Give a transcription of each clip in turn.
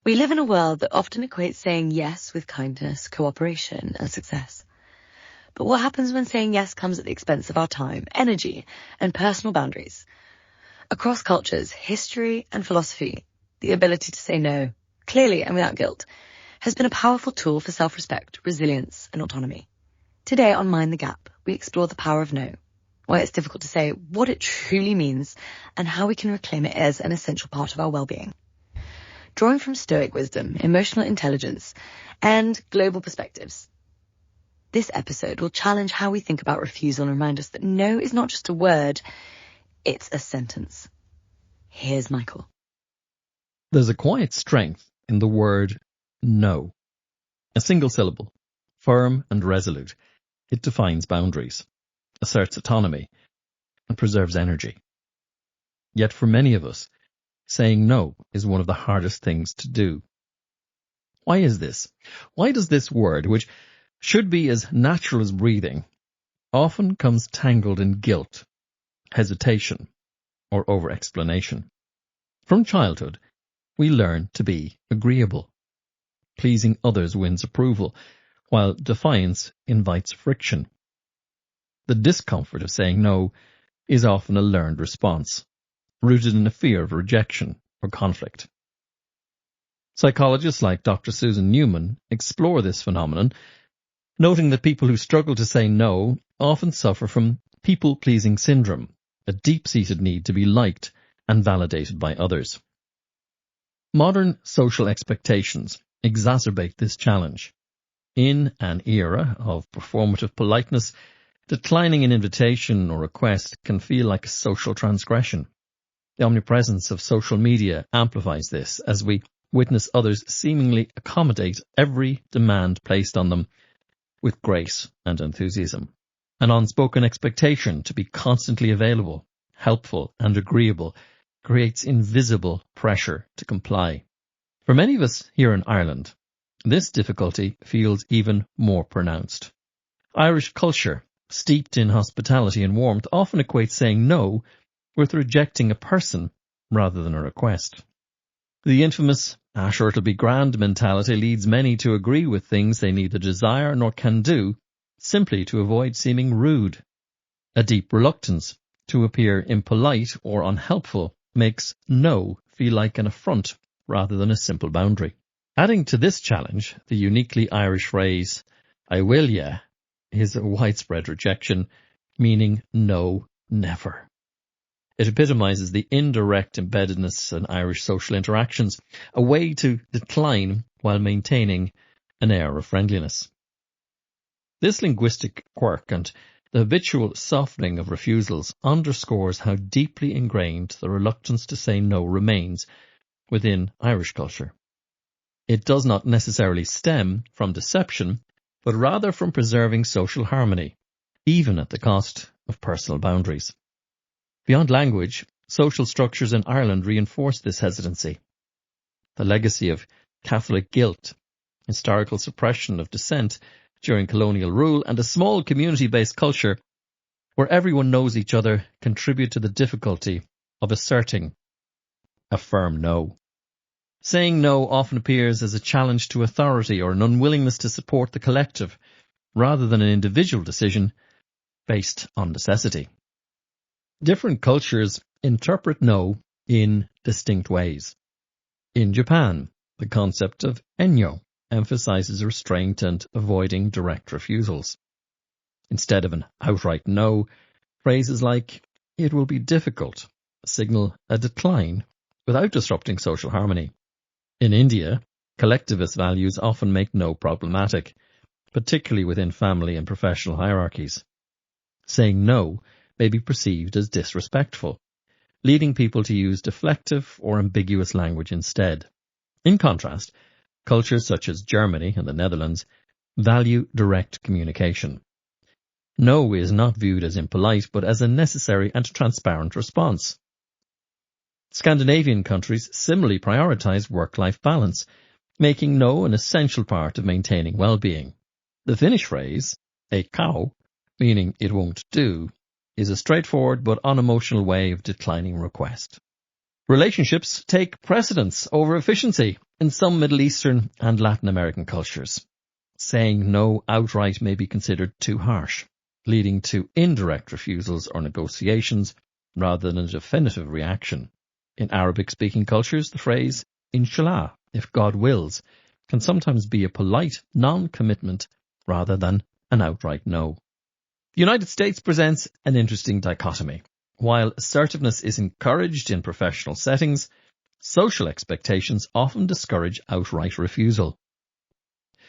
We live in a world that often equates saying yes with kindness, cooperation, and success. But what happens when saying yes comes at the expense of our time, energy, and personal boundaries? Across cultures, history, and philosophy, the ability to say no, clearly and without guilt, has been a powerful tool for self-respect, resilience, and autonomy. Today on Mind the Gap, we explore the power of no, why it's difficult to say, what it truly means, and how we can reclaim it as an essential part of our well-being. Drawing from Stoic wisdom, emotional intelligence, and global perspectives, this episode will challenge how we think about refusal and remind us that no is not just a word, it's a sentence. Here's Michael. There's a quiet strength in the word no. A single syllable, firm and resolute. It defines boundaries, asserts autonomy, and preserves energy. Yet for many of us, saying no is one of the hardest things to do. Why is this? Why does this word, which should be as natural as breathing, often comes tangled in guilt, hesitation, or over-explanation? From childhood, we learn to be agreeable. Pleasing others wins approval, while defiance invites friction. The discomfort of saying no is often a learned response, rooted in a fear of rejection or conflict. Psychologists like Dr. Susan Newman explore this phenomenon, noting that people who struggle to say no often suffer from people-pleasing syndrome, a deep-seated need to be liked and validated by others. Modern social expectations exacerbate this challenge. In an era of performative politeness, declining an invitation or request can feel like a social transgression. The omnipresence of social media amplifies this as we witness others seemingly accommodate every demand placed on them with grace and enthusiasm. An unspoken expectation to be constantly available, helpful and agreeable creates invisible pressure to comply. For many of us here in Ireland, this difficulty feels even more pronounced. Irish culture, steeped in hospitality and warmth, often equates saying no with rejecting a person rather than a request. The infamous, sure it'll be grand mentality leads many to agree with things they neither desire nor can do, simply to avoid seeming rude. A deep reluctance to appear impolite or unhelpful makes no feel like an affront rather than a simple boundary. Adding to this challenge, the uniquely Irish phrase, I will ya, is a widespread rejection, meaning no, never. It epitomizes the indirect embeddedness in Irish social interactions, a way to decline while maintaining an air of friendliness. This linguistic quirk and the habitual softening of refusals underscores how deeply ingrained the reluctance to say no remains within Irish culture. It does not necessarily stem from deception, but rather from preserving social harmony, even at the cost of personal boundaries. Beyond language, social structures in Ireland reinforce this hesitancy. The legacy of Catholic guilt, historical suppression of dissent during colonial rule, and a small community-based culture where everyone knows each other contribute to the difficulty of asserting a firm no. Saying no often appears as a challenge to authority or an unwillingness to support the collective, rather than an individual decision based on necessity. Different cultures interpret no in distinct ways. In Japan, the concept of enyo emphasizes restraint and avoiding direct refusals. Instead of an outright no, phrases like, it will be difficult, signal a decline without disrupting social harmony. In India, collectivist values often make no problematic, particularly within family and professional hierarchies. Saying no may be perceived as disrespectful, leading people to use deflective or ambiguous language instead. In contrast, cultures such as Germany and the Netherlands value direct communication. No is not viewed as impolite, but as a necessary and transparent response. Scandinavian countries similarly prioritize work-life balance, making no an essential part of maintaining well-being. The Finnish phrase, ei käy, meaning it won't do, is a straightforward but unemotional way of declining request. Relationships take precedence over efficiency, In some Middle Eastern and Latin American cultures, saying no outright may be considered too harsh, leading to indirect refusals or negotiations rather than a definitive reaction. In Arabic-speaking cultures, the phrase, inshallah, if God wills, can sometimes be a polite non-commitment rather than an outright no. The United States presents an interesting dichotomy. While assertiveness is encouraged in professional settings, social expectations often discourage outright refusal.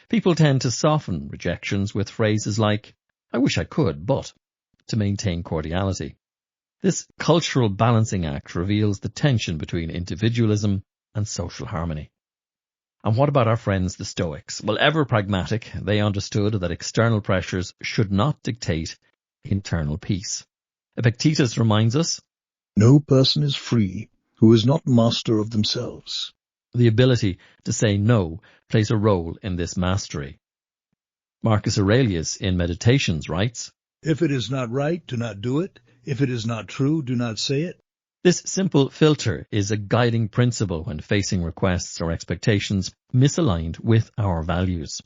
People tend to soften rejections with phrases like, I wish I could, but, to maintain cordiality. This cultural balancing act reveals the tension between individualism and social harmony. And what about our friends the Stoics? Well, ever pragmatic, they understood that external pressures should not dictate internal peace. Epictetus reminds us, no person is free who is not master of themselves. The ability to say no plays a role in this mastery. Marcus Aurelius in Meditations writes, if it is not right, do not do it. If it is not true, do not say it. This simple filter is a guiding principle when facing requests or expectations misaligned with our values.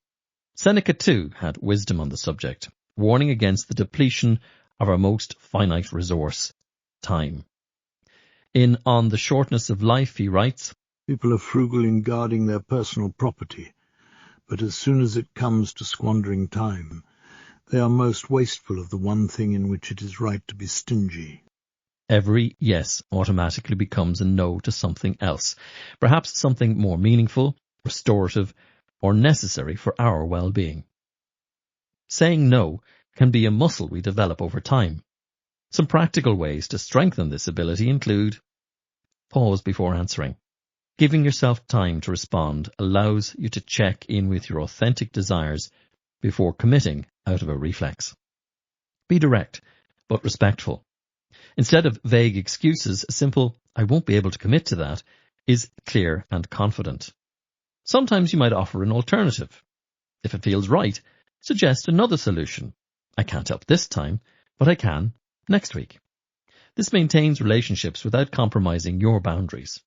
Seneca too had wisdom on the subject, warning against the depletion of our most finite resource, time. In On the Shortness of Life, he writes, people are frugal in guarding their personal property, but as soon as it comes to squandering time, they are most wasteful of the one thing in which it is right to be stingy. Every yes automatically becomes a no to something else, perhaps something more meaningful, restorative, or necessary for our well-being. Saying no can be a muscle we develop over time. Some practical ways to strengthen this ability include pause before answering. Giving yourself time to respond allows you to check in with your authentic desires before committing out of a reflex. Be direct, but respectful. Instead of vague excuses, a simple, I won't be able to commit to that, is clear and confident. Sometimes you might offer an alternative. If it feels right, suggest another solution. I can't help this time, but I can next week. This maintains relationships without compromising your boundaries.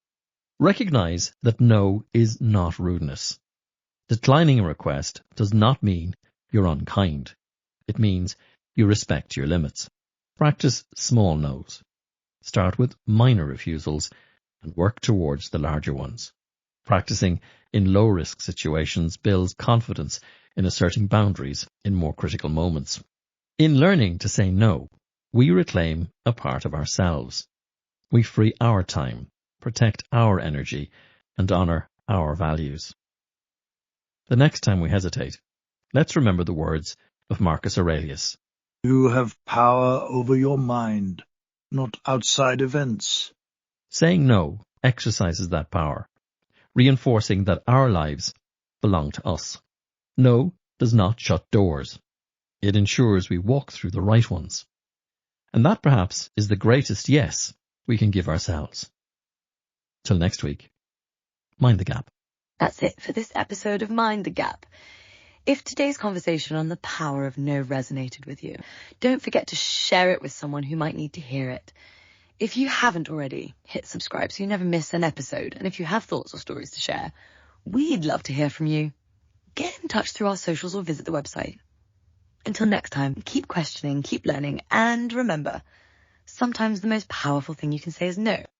Recognize that no is not rudeness. Declining a request does not mean you're unkind. It means you respect your limits. Practice small no's. Start with minor refusals and work towards the larger ones. Practicing in low-risk situations builds confidence in asserting boundaries in more critical moments. In learning to say no, we reclaim a part of ourselves. We free our time, protect our energy, and honor our values. The next time we hesitate, let's remember the words of Marcus Aurelius. You have power over your mind, not outside events. Saying no exercises that power, reinforcing that our lives belong to us. No does not shut doors. It ensures we walk through the right ones. And that perhaps is the greatest yes we can give ourselves. Till next week, mind the gap. That's it for this episode of Mind the Gap. If today's conversation on the power of no resonated with you, don't forget to share it with someone who might need to hear it. If you haven't already, hit subscribe so you never miss an episode. And if you have thoughts or stories to share, we'd love to hear from you. Get in touch through our socials or visit the website. Until next time, keep questioning, keep learning, and remember, sometimes the most powerful thing you can say is no.